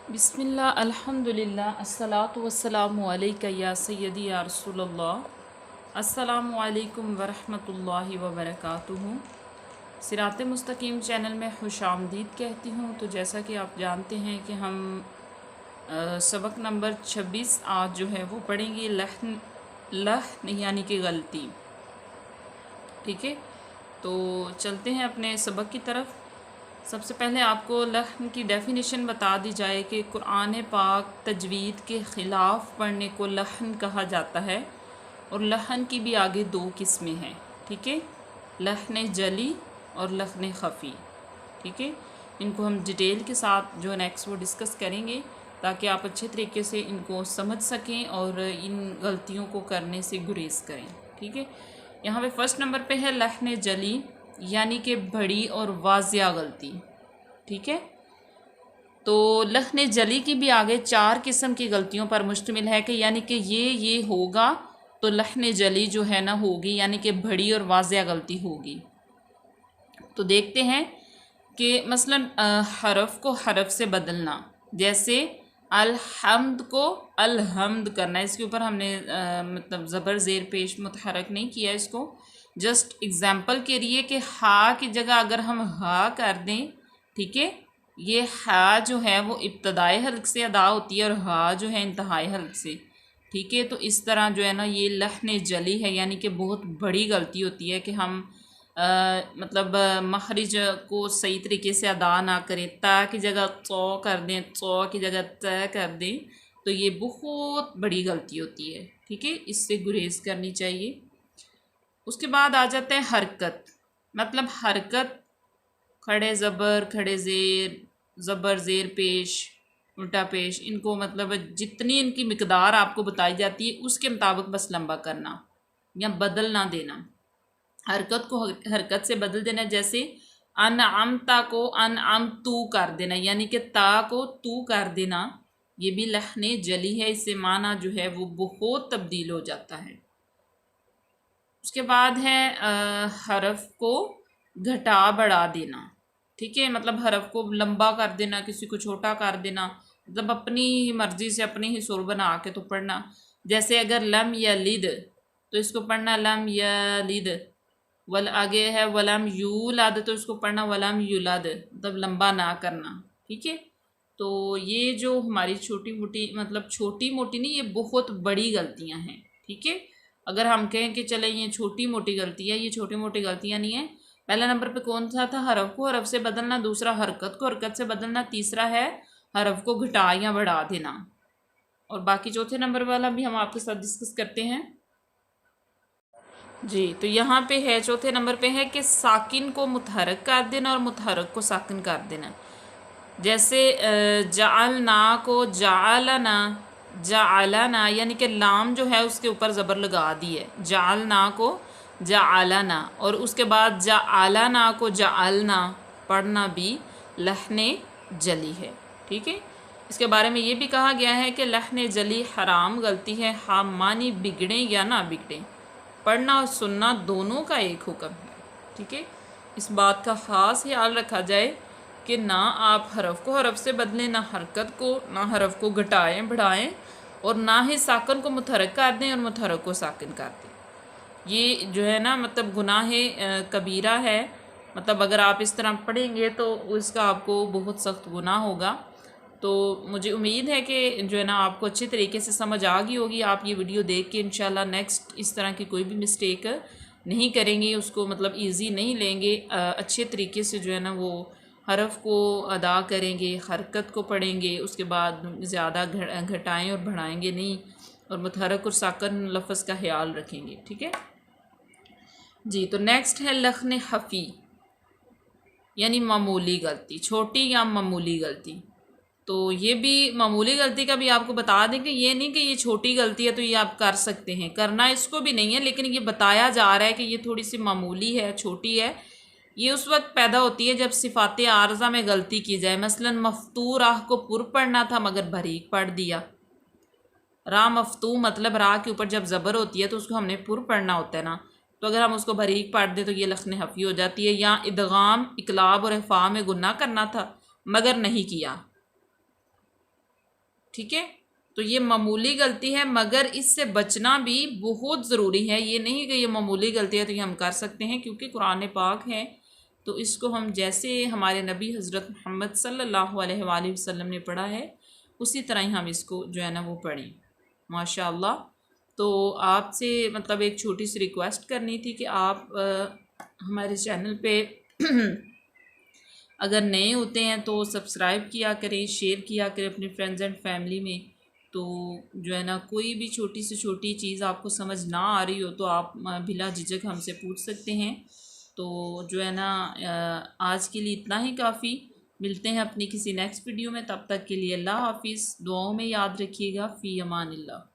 बिस्मिल्लाह अल्हम्दुलिल्लाह अस्सलातु वस्सलामु अलैका या सय्यदी या रसूलल्लाह। अस्सलामु अलैकुम वरहमतुल्लाहि वबरकातुहू। सिरात मुस्तकीम चैनल में खुशामदीद कहती हूँ। तो जैसा कि आप जानते हैं कि हम सबक नंबर 26 आज जो है वो पढ़ेंगे लहन यानी कि गलती। ठीक है, तो चलते हैं अपने सबक की तरफ। सबसे पहले आपको लहन की डेफिनेशन बता दी जाए कि कुरान पाक तजवीद के ख़िलाफ़ पढ़ने को लहन कहा जाता है और लहन की भी आगे दो किस्में हैं। ठीक है, लहन जली और लहन खफ़ी। ठीक है, इनको हम डिटेल के साथ जो नेक्स्ट वो डिस्कस करेंगे ताकि आप अच्छे तरीके से इनको समझ सकें और इन गलतियों को करने से गुरेज करें। ठीक है, यहाँ पे फर्स्ट नंबर पे है लहन जली यानी कि बड़ी और वाजिया गलती। ठीक है, तो लहन जली की भी आगे 4 किस्म की गलतियों पर मुश्तमिल है कि यानी कि ये होगा तो लहन जली जो है ना होगी, यानी कि बड़ी और वाजिया गलती होगी। तो देखते हैं कि मसलन हरफ को हरफ से बदलना, जैसे अलहम्द को अलहम्द करना। इसके ऊपर हमने मतलब ज़बर ज़ेर पेश मुतहरक नहीं किया इसको, जस्ट एग्ज़ाम्पल के लिए कि हा की जगह अगर हम हा कर दें, ठीक है, ये हा जो है वो इब्तदाई हल्क से अदा होती है और हा जो है इंतहाई हल्क से। ठीक है, तो इस तरह जो है ना ये लहन जली है, यानी कि बहुत बड़ी गलती होती है कि हम मतलब मखरिज को सही तरीके से अदा ना करें, ता की जगह चौ कर दें, चौ की जगह त कर दें, तो ये बहुत बड़ी गलती होती है। ठीक है, इससे गुरेज करनी चाहिए। उसके बाद आ जाता है हरकत, मतलब हरकत खड़े ज़बर खड़े ज़ेर ज़बर ज़ेर पेश उल्टा पेश, इनको मतलब जितनी इनकी मिकदार आपको बताई जाती है उसके मुताबिक बस लंबा करना या बदल ना देना। हरकत को हरकत से बदल देना, जैसे अनअमता को अनअम तू कर देना, यानी कि ता को तू कर देना, ये भी लहने जली है। इससे माना जो है वो बहुत तब्दील हो जाता है। उसके बाद है हरफ को घटा बढ़ा देना। ठीक है, मतलब हरफ को लंबा कर देना, किसी को छोटा कर देना, मतलब अपनी मर्जी से अपनी ही सुर बना के तो पढ़ना। जैसे अगर लम यलिद तो इसको पढ़ना लम यलिद, वल आगे है वलम यूलाद तो इसको पढ़ना वलम यूलाद, मतलब लंबा ना करना। ठीक है, तो ये जो हमारी छोटी मोटी, मतलब छोटी मोटी नहीं, ये बहुत बड़ी गलतियां हैं। ठीक है, अगर हम कहें कि चले ये छोटी मोटी गलती है, ये छोटी मोटी गलतियां नहीं है। पहला नंबर पे कौन सा था, हरफ को हरफ से बदलना, दूसरा हरकत को हरकत से बदलना, तीसरा है हरफ को घटा या बढ़ा देना, और बाकी चौथे नंबर वाला भी हम आपके साथ डिस्कस करते हैं। जी, तो यहाँ पे है चौथे नंबर पे है कि साकिन को मुतहरक कर देना और मुतहरक को साकिन कर देना। जैसे जालना को जालना, जालना यानी कि लाम जो है उसके ऊपर ज़बर लगा दी है, जालना को जालना, और उसके बाद जालना को जालना पढ़ना भी लहने जली है। ठीक है, इसके बारे में ये भी कहा गया है कि लहने जली हराम गलती है, हम मानी बिगड़े या ना बिगड़े, पढ़ना और सुनना दोनों का एक हुक्म है। ठीक है, इस बात का ख़ास ख्याल रखा जाए कि ना आप हरफ को हरफ से बदलें, ना हरकत को, ना हरफ को घटाएं बढ़ाएं, और ना ही साकिन को मुतहरक कर दें और मुतहरक को साकिन कर दें। ये जो है ना मतलब गुनाह कबीरा है, मतलब अगर आप इस तरह पढ़ेंगे तो इसका आपको बहुत सख्त गुनाह होगा। तो मुझे उम्मीद है कि जो है ना आपको अच्छे तरीके से समझ आ गई होगी। आप ये वीडियो देख के इंशाल्लाह नेक्स्ट इस तरह की कोई भी मिस्टेक नहीं करेंगे, उसको मतलब इजी नहीं लेंगे, अच्छे तरीके से जो है ना वो हरफ को अदा करेंगे, हरकत को पढ़ेंगे, उसके बाद ज़्यादा घटाएं और बढ़ाएंगे नहीं, और मुतहरक और साकिन लफ्ज़ का ख्याल रखेंगे। ठीक है जी, तो नेक्स्ट है लखन हफ़ी यानी मामूली गलती, छोटी या मामूली गलती। तो ये भी मामूली गलती का भी आपको बता दें कि ये नहीं कि ये छोटी गलती है तो ये आप कर सकते हैं, करना इसको भी नहीं है, लेकिन ये बताया जा रहा है कि ये थोड़ी सी मामूली है, छोटी है। ये उस वक्त पैदा होती है जब सिफ़ात आर्ज़ा में गलती की जाए। मसलन मफ्तू राह को पुर पढ़ना था मगर भरीक पढ़ दिया। रा मफ्तू मतलब रा के ऊपर जब ज़बर होती है तो उसको हमने पुर पढ़ना होता है ना, तो अगर हम उसको भरीक पढ़ दें तो ये लखन हफ़ी हो जाती है। या इदगाम इकलाब और इफ़ा में गुन्ना करना था मगर नहीं किया, ठीक है। तो ये मामूली गलती है, मगर इससे बचना भी बहुत ज़रूरी है। ये नहीं कि ये मामूली गलती है तो ये हम कर सकते हैं, क्योंकि कुरान पाक है तो इसको हम जैसे हमारे नबी हज़रत मोहम्मद सल्लल्लाहु अलैहि वसल्लम ने पढ़ा है उसी तरह ही हम इसको जो है ना वो पढ़ें माशाअल्लाह। तो आपसे मतलब एक छोटी सी रिक्वेस्ट करनी थी कि आप हमारे चैनल पे अगर नए होते हैं तो सब्सक्राइब किया करें, शेयर किया करें अपने फ्रेंड्स एंड फैमिली में। तो जो है ना कोई भी छोटी से छोटी चीज़ आपको समझ ना आ रही हो तो आप बिला झिझक हमसे पूछ सकते हैं। तो जो है ना आज के लिए इतना ही काफ़ी। मिलते हैं अपनी किसी नेक्स्ट वीडियो में, तब तक के लिए अल्लाह हाफिज़। दुआओं में याद रखिएगा। फ़ी अमानिल्लाह।